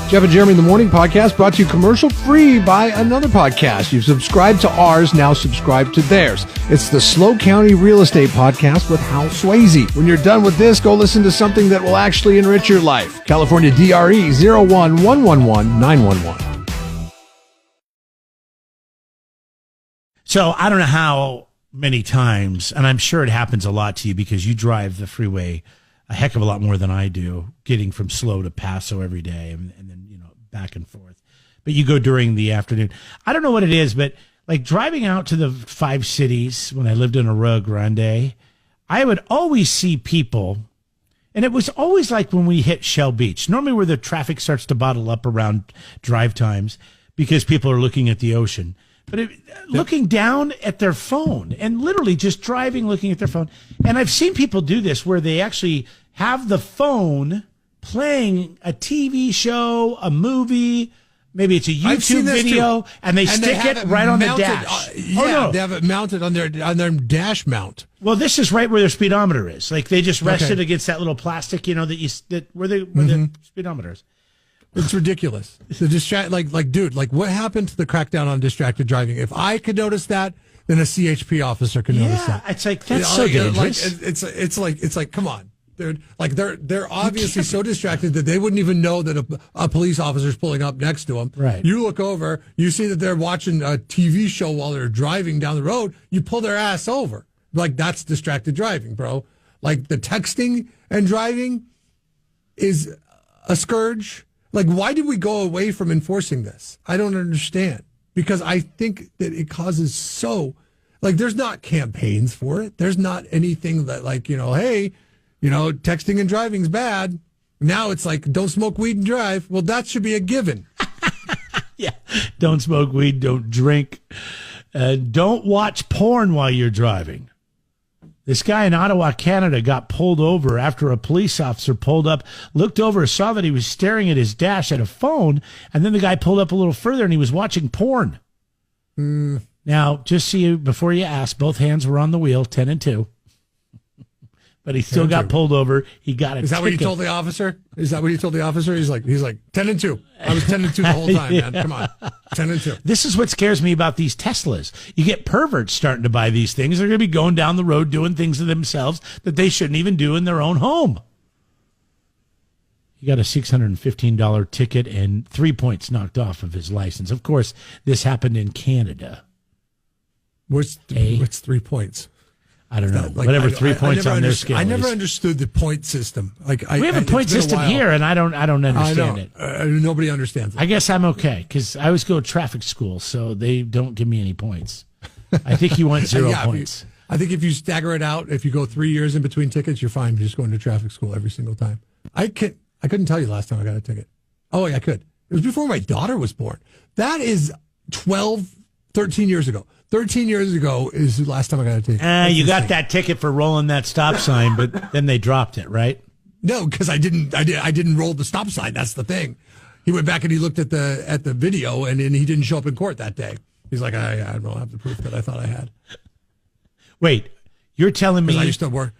Jeff and Jeremy in the Morning podcast brought to you commercial free by another podcast. You've subscribed to ours, now subscribe to theirs. It's the SLO County Real Estate Podcast with Hal Swayze. When you're done with this, go listen to something that will actually enrich your life. California DRE 011111911. So I don't know how many times, and I'm sure it happens a lot to you because you drive the freeway a heck of a lot more than I do, getting from SLO to Paso every day and then, back and forth. But you go during the afternoon. I don't know what it is, but like driving out to the 5 cities when I lived in Arroyo Grande, I would always see people, and it was always like when we hit Shell Beach, normally where the traffic starts to bottle up around drive times because people are looking at the ocean. But looking down at their phone and literally just driving, looking at their phone. And I've seen people do this where they actually have the phone playing a TV show, a movie, maybe it's a YouTube video, and they stick it right on the dash. They have it mounted on their dash mount. Well, this is right where their speedometer is. Like they just rest it against that little plastic, where the speedometer is. It's ridiculous. Dude, what happened to the crackdown on distracted driving? If I could notice that, then a CHP officer could notice that. It's like that's so dangerous. It's like come on. They're obviously so distracted that they wouldn't even know that a police officer's pulling up next to them. Right. You look over, you see that they're watching a TV show while they're driving down the road. You pull their ass over. Like that's distracted driving, bro. Like the texting and driving is a scourge. Like, why did we go away from enforcing this? I don't understand. Because I think that it causes there's not campaigns for it. There's not anything that hey, texting and driving's bad. Now it's like, don't smoke weed and drive. Well, that should be a given. Yeah. Don't smoke weed, don't drink. Don't watch porn while you're driving. This guy in Ottawa, Canada, got pulled over after a police officer pulled up, looked over, saw that he was staring at his dash at a phone, and then the guy pulled up a little further and he was watching porn. Now, just before you ask, both hands were on the wheel, 10 and 2. But he still got pulled over. He got a ticket. Is that what you told the officer? He's like 10 and 2. I was 10 and 2 the whole time, man. Come on. 10 and 2. This is what scares me about these Teslas. You get perverts starting to buy these things. They're going to be going down the road doing things to themselves that they shouldn't even do in their own home. He got a $615 ticket and 3 points knocked off of his license. Of course, this happened in Canada. What's 3 points? I don't know. Whatever 3 points on their scale. I never understood the point system. We have a point system here, and I don't understand it. Nobody understands it. I guess I'm okay because I always go to traffic school, so they don't give me any points. I think you want 0 points. I think if you stagger it out, if you go 3 years in between tickets, you're fine. You're just going to traffic school every single time. I couldn't tell you last time I got a ticket. Oh, yeah, I could. It was before my daughter was born. That is 13 years ago. 13 years ago is the last time I got a ticket. You got that ticket for rolling that stop sign, but then they dropped it, right? No, because I didn't roll the stop sign. That's the thing. He went back and he looked at the video, and he didn't show up in court that day. He's like, I don't have the proof that I thought I had. Wait, you're telling me I used to work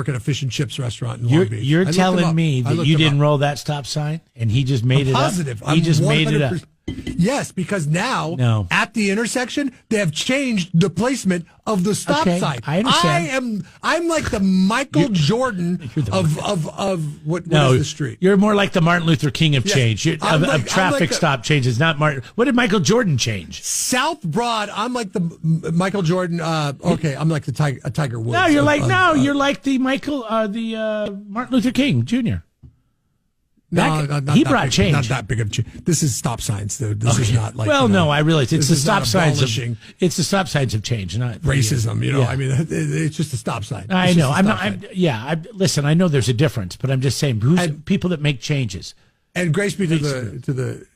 at a fish and chips restaurant in Long Beach. You're telling me that you didn't roll that stop sign, and he just made it positive. up? He just made it up. Yes, because now at the intersection they have changed the placement of the stop sign. I understand. I'm like the Michael Jordan of what is the street? You're more like the Martin Luther King of change. Of traffic stop changes, not Martin. What did Michael Jordan change? South Broad. I'm like the Michael Jordan. I'm like the Tiger Woods. No, you're like the Martin Luther King Jr. He brought change. Not that big of a change. This is stop signs, though. This is not like. Well, no, I realize it's the stop signs. It's the stop signs of change, not racism. I mean, it's just a stop sign. I know. Listen, I know there's a difference, but I'm just saying, people that make changes. And grace be to the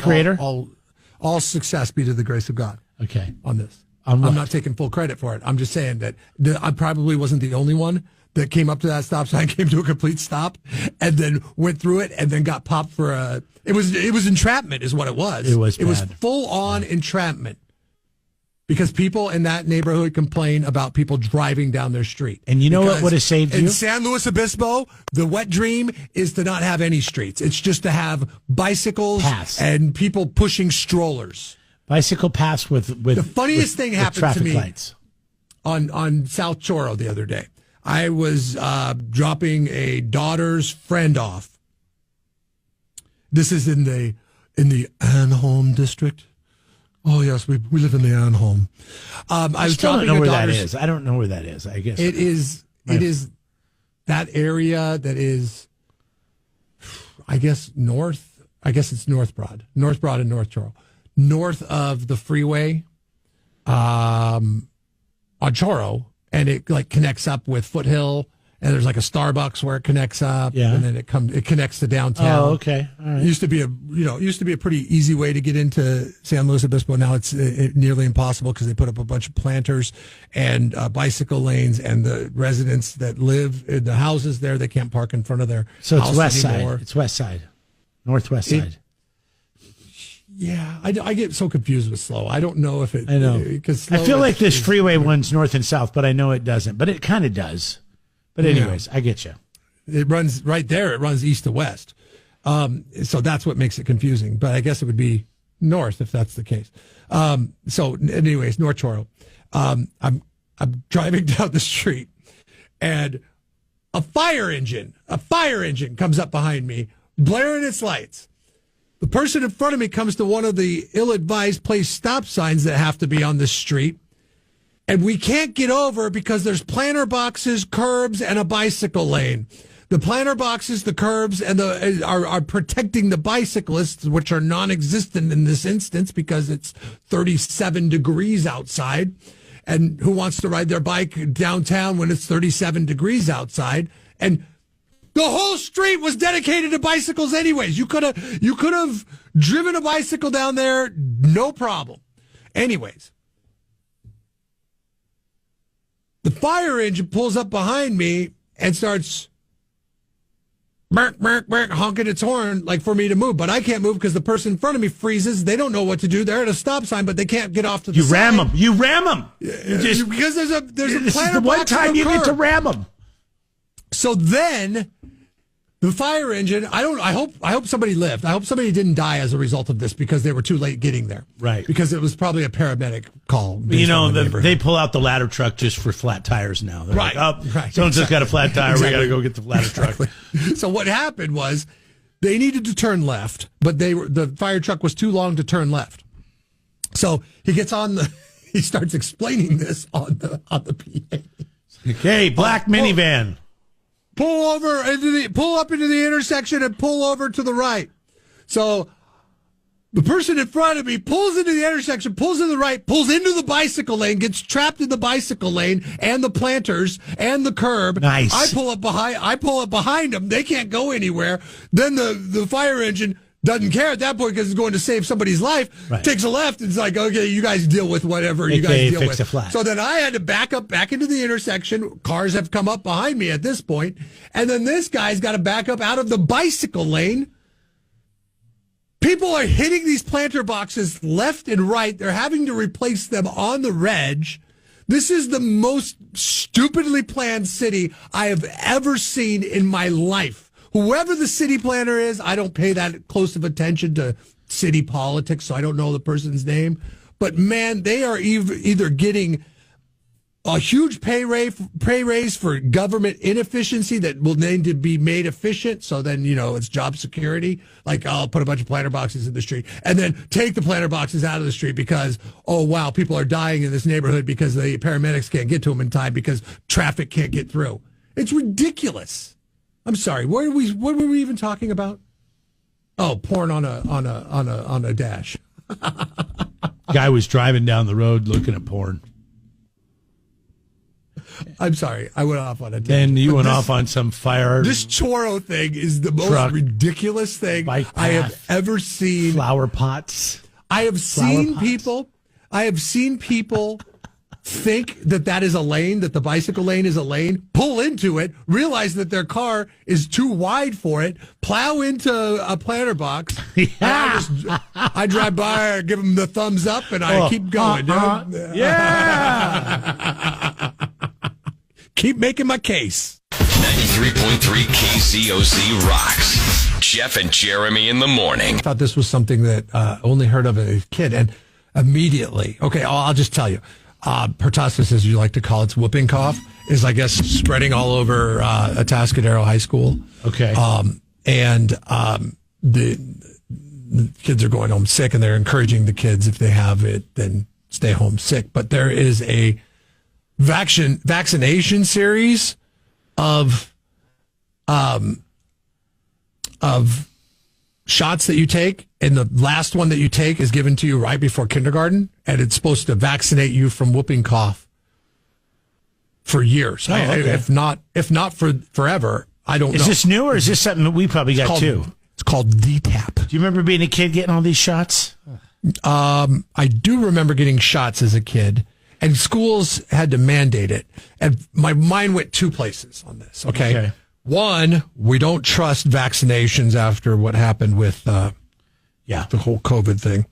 Creator. All success be to the grace of God. Okay. On this, I'm not taking full credit for it. I'm just saying that I probably wasn't the only one that came up to that stop sign, came to a complete stop, and then went through it, and then got popped for it was entrapment, is what it was. It was full on entrapment. because people in that neighborhood complain about people driving down their street. And you know what would have saved you? In San Luis Obispo, the wet dream is to not have any streets. It's just to have bicycles and people pushing strollers. Bicycle paths with the funniest thing happened to me lights. on South Choro the other day. I was dropping a daughter's friend off. This is in the Anholm district. Oh yes, we live in the Anholm. I was still don't dropping know where a that daughter's. is. I don't know where that is. I guess It is that area that is, I guess north. I guess it's North Broad and North Choro, north of the freeway, on Choro, and it like connects up with Foothill. And there's like a Starbucks where it connects up, and then it connects to downtown. Oh, okay, all right. It used to be a pretty easy way to get into San Luis Obispo. Now it's nearly impossible because they put up a bunch of planters and bicycle lanes, and the residents that live in the houses there, they can't park in front of their So house it's west anymore. side. It's west side, northwest side. Yeah, I get so confused with SLO. I don't know if it. I know because I feel like this freeway one's north and south, but I know it doesn't. But it kind of does. But anyways, I get you. It runs right there. It runs east to west. So that's what makes it confusing. But I guess it would be north if that's the case. So anyways, North Choro. I'm driving down the street, and a fire engine comes up behind me, blaring its lights. The person in front of me comes to one of the ill-advised place stop signs that have to be on this street. And we can't get over because there's planter boxes, curbs, and a bicycle lane. The planter boxes, the curbs, and are protecting the bicyclists, which are non-existent in this instance because it's 37 degrees outside. And who wants to ride their bike downtown when it's 37 degrees outside? And the whole street was dedicated to bicycles anyways. You could have driven a bicycle down there, no problem. Anyways. The fire engine pulls up behind me and starts honking its horn like for me to move, but I can't move because the person in front of me freezes. They don't know what to do. They're at a stop sign, but they can't get off to the side. You ram them. Because there's a This planter is the one box time on the you get to curb. ram them. So then the fire engine, I hope somebody lived. I hope somebody didn't die as a result of this because they were too late getting there. Right. Because it was probably a paramedic call. You know, the they pull out the ladder truck just for flat tires now. They're Right. like, oh, Right. someone's just got a flat tire. Exactly. We got to go get the ladder truck. So what happened was they needed to turn left, but the fire truck was too long to turn left. So he gets he starts explaining this on the PA. Okay, black minivan. Pull up into the intersection and pull over to the right. So the person in front of me pulls into the intersection, pulls to the right, pulls into the bicycle lane, gets trapped in the bicycle lane and the planters and the curb. Nice. I pull up behind them. They can't go anywhere. Then the fire engine doesn't care at that point because it's going to save somebody's life. Right. Takes a left. And it's like, okay, you guys deal with whatever you guys deal fix with. a flat. So then I had to back into the intersection. Cars have come up behind me at this point. And then this guy's got to back up out of the bicycle lane. People are hitting these planter boxes left and right. They're having to replace them on the reg. This is the most stupidly planned city I have ever seen in my life. Whoever the city planner is, I don't pay that close of attention to city politics, so I don't know the person's name. But man, they are either getting a huge pay raise for government inefficiency that will need to be made efficient. So then, it's job security. Like, I'll put a bunch of planter boxes in the street and then take the planter boxes out of the street because, oh, wow, people are dying in this neighborhood because the paramedics can't get to them in time because traffic can't get through. It's ridiculous. I'm sorry. What were we even talking about? Oh, porn on a dash. Guy was driving down the road looking at porn. I'm sorry. I went off on a tangent. Then you went off on some fire. This Choro thing is the most ridiculous thing bike I have path, ever seen. Flower pots. I have seen people think that is a lane, that the bicycle lane is a lane, pull into it, realize that their car is too wide for it, plow into a planter box. Yeah. I drive by, I give them the thumbs up, and I keep going. Yeah. Keep making my case. 93.3 KCOC rocks. Jeff and Jeremy in the morning. I thought this was something that I only heard of as a kid, and immediately, okay, I'll just tell you. Pertussis, as you like to call it, whooping cough, is, I guess, spreading all over Atascadero High School. Okay. The kids are going home sick, and they're encouraging the kids, if they have it, then stay home sick. But there is a vaccination series of shots that you take, and the last one that you take is given to you right before kindergarten, and it's supposed to vaccinate you from whooping cough for years. Okay. If not for forever. I don't know. Is this new, or is this something that we probably got too? It's called DTaP. Do you remember being a kid getting all these shots? I do remember getting shots as a kid, and schools had to mandate it. And my mind went two places on this. Okay. One, we don't trust vaccinations after what happened with the whole COVID thing.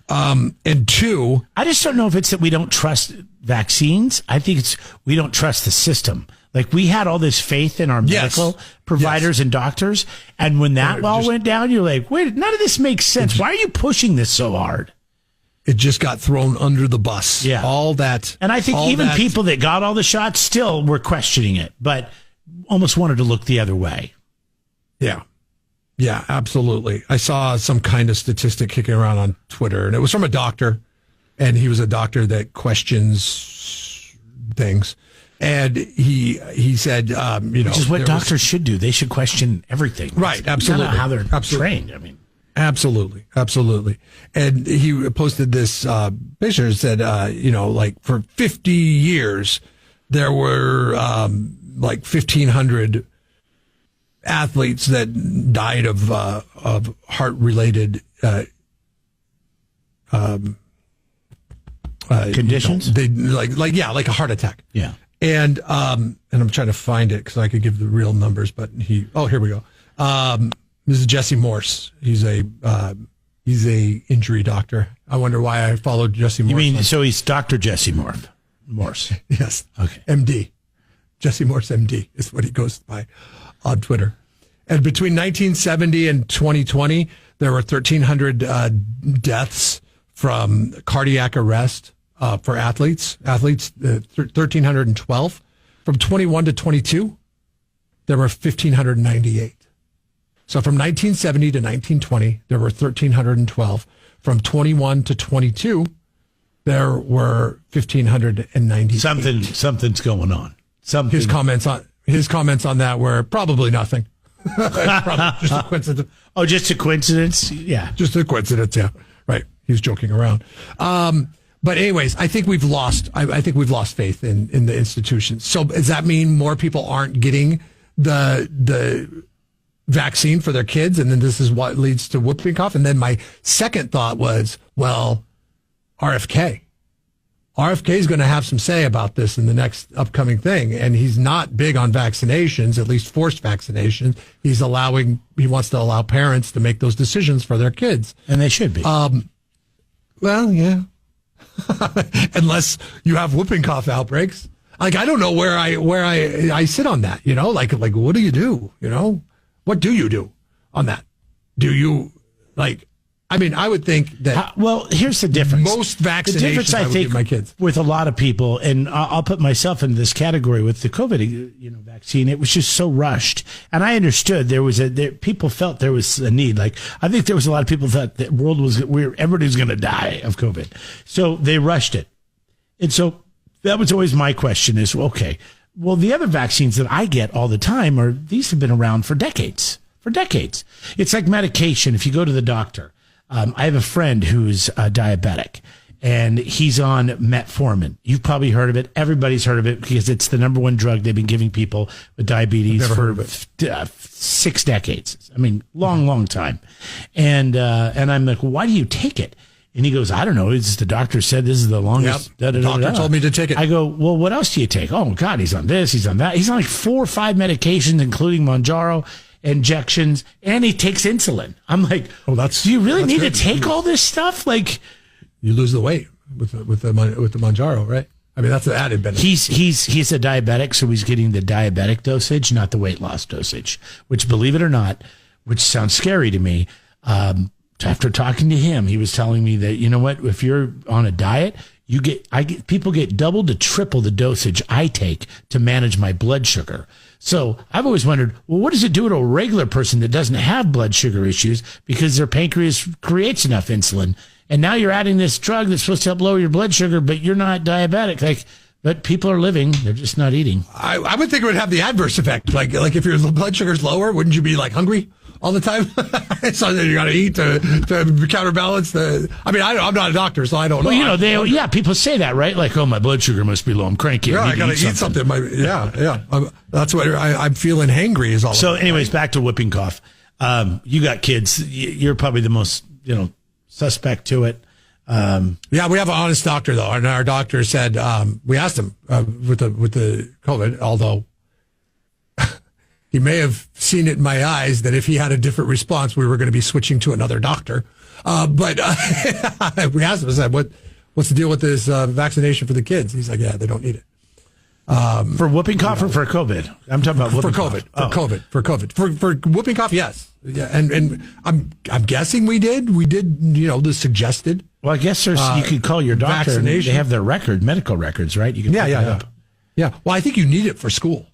And two, I just don't know if it's that we don't trust vaccines. I think it's we don't trust the system. Like, we had all this faith in our medical providers and doctors, and when that all went down, you're like, wait, none of this makes sense. Why are you pushing this so hard? It just got thrown under the bus. Yeah. All that. And I think even people that got all the shots still were questioning it, but almost wanted to look the other way. Yeah. Yeah, absolutely. I saw some kind of statistic kicking around on Twitter, and it was from a doctor, and he was a doctor that questions things. And he said, which is what doctors should do. They should question everything. Right. Absolutely. How they're trained. I mean, absolutely. And he posted this picture and said, like for 50 years, there were like 1,500 athletes that died of heart related conditions. They like a heart attack. Yeah. And I'm trying to find it because I could give the real numbers, but here we go. This is Jesse Morse. He's a injury doctor. I wonder why I followed Jesse Morse. You mean, so he's Dr. Jesse Morse? Yes. Okay. MD. Jesse Morse, MD is what he goes by on Twitter. And between 1970 and 2020, there were 1,300 deaths from cardiac arrest for athletes, 1,312. From 21 to 22, there were 1,598. So from 1970 to 1920, there were 1,312. From 21 to 22, there were 1,598. Something's going on. His comments on that were probably nothing. Probably just a coincidence. Oh, just a coincidence? Yeah. Just a coincidence, yeah. Right. He was joking around. But anyways, I think we've lost faith in the institutions. So does that mean more people aren't getting the vaccine for their kids? And then this is what leads to whooping cough? And then my second thought was, well, RFK is going to have some say about this in the next upcoming thing. And he's not big on vaccinations, at least forced vaccinations. He wants to allow parents to make those decisions for their kids. And they should be. Well, yeah. Unless you have whooping cough outbreaks. Like, I don't know where I sit on that, like what do you do? What do you do on that? Do you I would think that. Well, here's the difference. Most vaccinations, the difference, I think, give my kids, with a lot of people, and I'll put myself in this category with the COVID, vaccine. It was just so rushed, and I understood people felt there was a need. Like, I think there was a lot of people thought the world everybody was going to die of COVID, so they rushed it, and so that was always my question: is okay. Well, the other vaccines that I get all the time these have been around for decades. It's like medication. If you go to the doctor. I have a friend who's diabetic, and he's on metformin. You've probably heard of it. Everybody's heard of it because it's the number one drug they've been giving people with diabetes for 6 decades. I mean, long time. And I'm like, why do you take it? And he goes, I don't know. It's the doctor said this is the longest. Yep. The doctor told me to take it. I go, well, what else do you take? Oh, God, he's on this, he's on that. He's on like 4 or 5 medications, including Mounjaro, injections, and he takes insulin. I'm like, do you really need to take all this stuff? Like, you lose the weight with the Mounjaro, right? I mean, that's the added benefit. He's a diabetic, so he's getting the diabetic dosage, not the weight loss dosage, which, believe it or not, which sounds scary to me. After talking to him, he was telling me that, you know what, if you're on a diet, people get double to triple the dosage I take to manage my blood sugar. So I've always wondered, well, what does it do to a regular person that doesn't have blood sugar issues because their pancreas creates enough insulin? And now you're adding this drug that's supposed to help lower your blood sugar, but you're not diabetic. But people are living, they're just not eating. I would think it would have the adverse effect. Like if your blood sugar's lower, wouldn't you be like hungry all the time? So then you got to eat to counterbalance the. I mean, I'm not a doctor, so I don't know. Well, you know, people say that, right? Like, oh, my blood sugar must be low. I'm cranky. Yeah, I got to eat something. That's what I'm feeling. Hangry is all. So, anyways, back to whooping cough. You got kids. You're probably the most, suspect to it. Yeah, we have an honest doctor though, and our doctor said we asked him with the COVID, although he may have seen it in my eyes that if he had a different response, we were going to be switching to another doctor. But we asked him, I said, what's the deal with this vaccination for the kids? He's like, yeah, they don't need it. For whooping cough or for COVID? I'm talking about whooping cough. For COVID. For whooping cough, yes. Yeah, and I'm guessing we did, the suggested. Well, I guess you could call your doctor. Vaccination. They have their medical records, right? You can yeah. Well, I think you need it for school.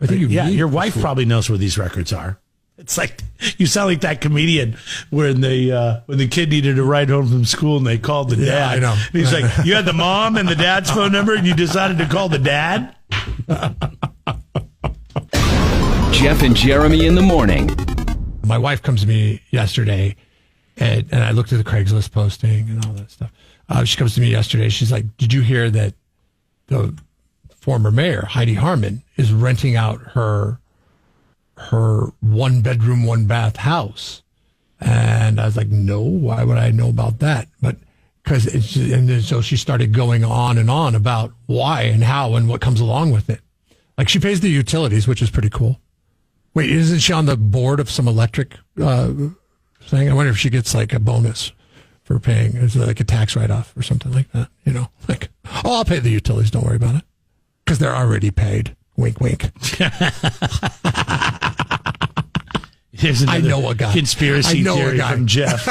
I think your wife probably knows where these records are. It's like you sound like that comedian when the kid needed a ride home from school and they called the dad. Yeah, I know. And he's like, you had the mom and the dad's phone number and you decided to call the dad? Jeff and Jeremy in the morning. My wife comes to me yesterday, and I looked at the Craigslist posting and all that stuff. She comes to me yesterday. She's like, did you hear that the former mayor, Heidi Harmon, is renting out her 1-bedroom, 1-bath house? And I was like, no, why would I know about that? But so she started going on and on about why and how and what comes along with it. Like she pays the utilities, which is pretty cool. Wait, isn't she on the board of some electric thing? I wonder if she gets like a bonus for paying. Is it like a tax write-off or something like that? Like, oh, I'll pay the utilities. Don't worry about it. Because they're already paid. Wink, wink. Here's another I know a guy. Conspiracy theory from Jeff.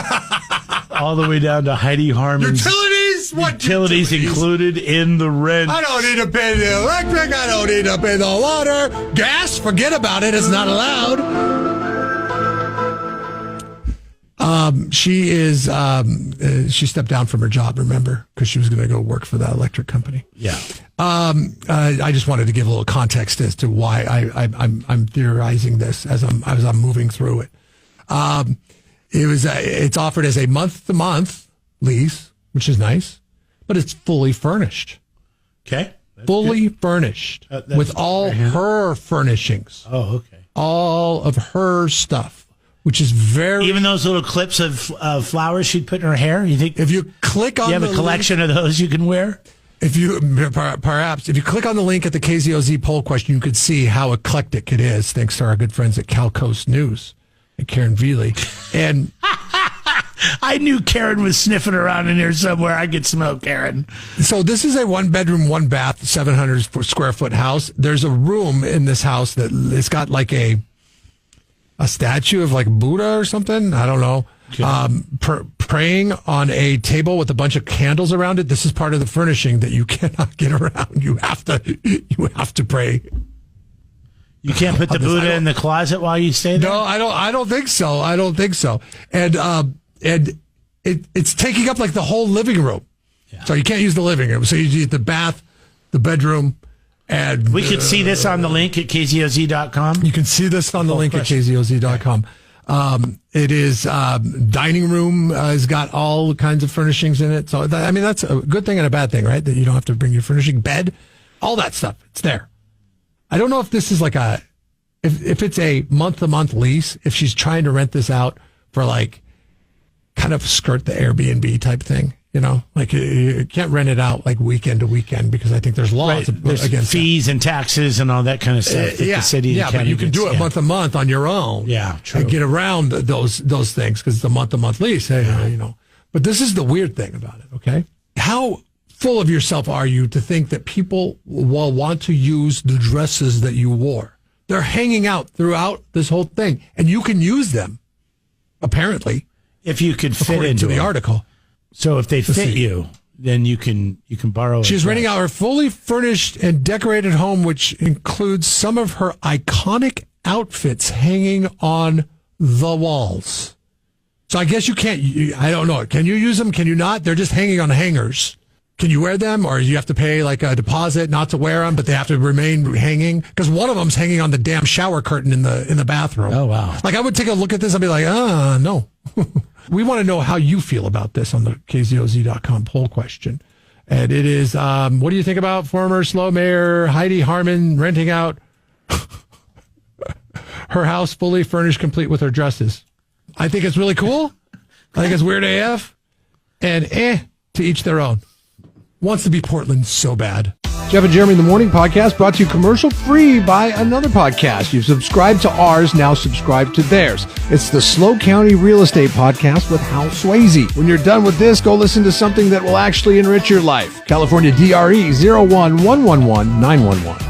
All the way down to Heidi Harmon's. Utilities? What utilities included in the rent? I don't need to pay the electric. I don't need to pay the water. Gas? Forget about it. It's not allowed. She stepped down from her job, remember? Because she was going to go work for that electric company. Yeah. I just wanted to give a little context as to why I'm theorizing this as I'm moving through it. It's offered as a month-to-month lease, which is nice, but it's fully furnished. Okay. Fully furnished with all her furnishings. Oh, okay. All of her stuff, which is very... Even those little clips of flowers she'd put in her hair? You think if you click on you have a collection of those you can wear? If you click on the link at the KZOZ poll question, you could see how eclectic it is, thanks to our good friends at Cal Coast News and Karen Veely. And I knew Karen was sniffing around in here somewhere. I could smell Karen. So this is a 1-bedroom, 1-bath, 700 square foot house. There's a room in this house that it's got like a statue of like Buddha or something. I don't know. Okay. Praying on a table with a bunch of candles around it. This is part of the furnishing that you cannot get around. You have to pray. You can't put the Buddha in the closet while you stay there? No, I don't think so. And it's taking up like the whole living room. Yeah. So you can't use the living room. So you use the bath, the bedroom, and we could see this on the link at KZOZ.com. You can see this on the link at KZOZ.com. It is dining room has got all kinds of furnishings in it. So that's a good thing and a bad thing, right? That you don't have to bring your furnishing, bed, all that stuff. It's there. I don't know if this is like if it's a month-to-month lease, if she's trying to rent this out for like kind of skirt the Airbnb type thing. You know, like you can't rent it out like weekend to weekend because I think there's laws There's against fees and taxes and all that kind of stuff. That the city and but you can do it yeah. month to month on your own. Yeah, true. And get around those things because it's a month to month lease. Hey, you know, but this is the weird thing about it. Okay, how full of yourself are you to think that people will want to use the dresses that you wore? They're hanging out throughout this whole thing, and you can use them. Apparently, if you could fit according into to the them. article. So if they fit you, then you can borrow it. She's renting out her fully furnished and decorated home, which includes some of her iconic outfits hanging on the walls. So I guess you can't, I don't know. Can you use them? Can you not? They're just hanging on hangers. Can you wear them, or you have to pay like a deposit not to wear them, but they have to remain hanging? Because one of them's hanging on the damn shower curtain in the bathroom. Oh, wow. Like I would take a look at this and be like, no. We want to know how you feel about this on the KZOZ.com poll question. And it is, what do you think about former SLO Mayor Heidi Harmon renting out her house fully furnished, complete with her dresses? I think it's really cool. I think it's weird AF. And to each their own. Wants to be Portland so bad. Jeff and Jeremy in the Morning podcast brought to you commercial free by another podcast. You've subscribed to ours, now subscribe to theirs. It's the SLO County Real Estate Podcast with Hal Swayze. When you're done with this, go listen to something that will actually enrich your life. California DRE 011111911.